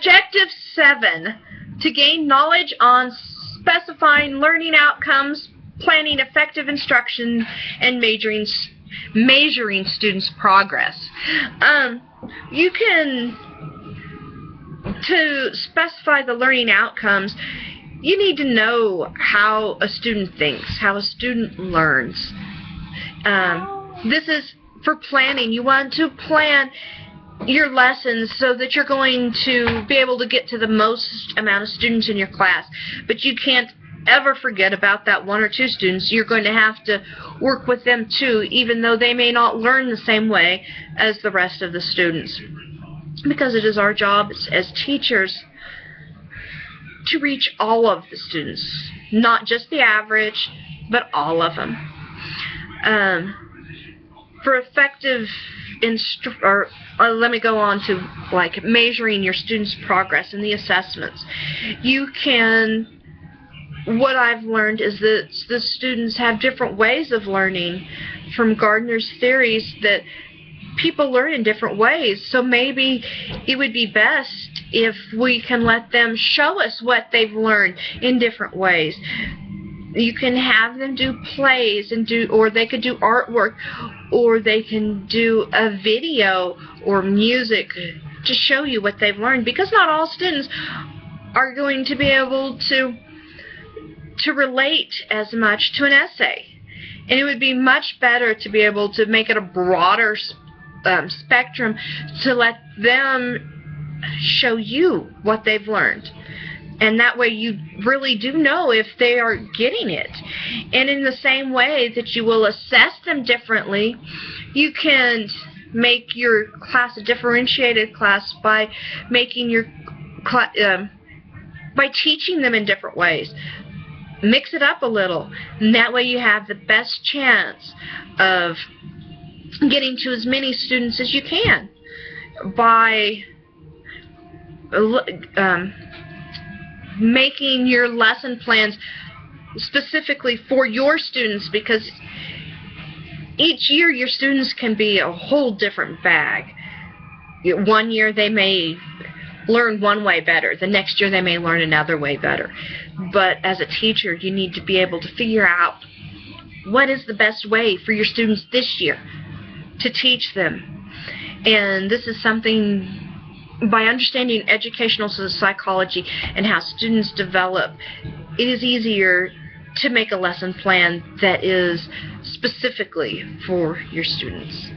Objective 7, to gain knowledge on specifying learning outcomes, planning effective instruction, and measuring students' progress. You can, to specify the learning outcomes, you need to know how a student thinks, how a student learns. This is for planning. You want to plan your lessons so that you're going to be able to get to the most amount of students in your class. But you can't ever forget about that one or two students. You're going to have to work with them too, even though they may not learn the same way as the rest of the students. Because it is our job as teachers to reach all of the students, not just the average, but all of them. For effective let me go on to like measuring your students' progress in the assessments. You can, what I've learned is that the students have different ways of learning from Gardner's theories, that people learn in different ways. So maybe it would be best if we can let them show us what they've learned in different ways. You can have them do plays or they could do artwork, or they can do a video or music to show you what they've learned, because not all students are going to be able to relate as much to an essay. And it would be much better to be able to make it a broader spectrum, to let them show you what they've learned. And that way you really do know if they are getting it. And in the same way that you will assess them differently, you can make your class a differentiated class by making your by teaching them in different ways. Mix it up a little, and that way you have the best chance of getting to as many students as you can by making your lesson plans specifically for your students, because each year your students can be a whole different bag. One year they may learn one way better, the next year they may learn another way better. But as a teacher, you need to be able to figure out what is the best way for your students this year to teach them. And this is something, by understanding educational psychology and how students develop, it is easier to make a lesson plan that is specifically for your students.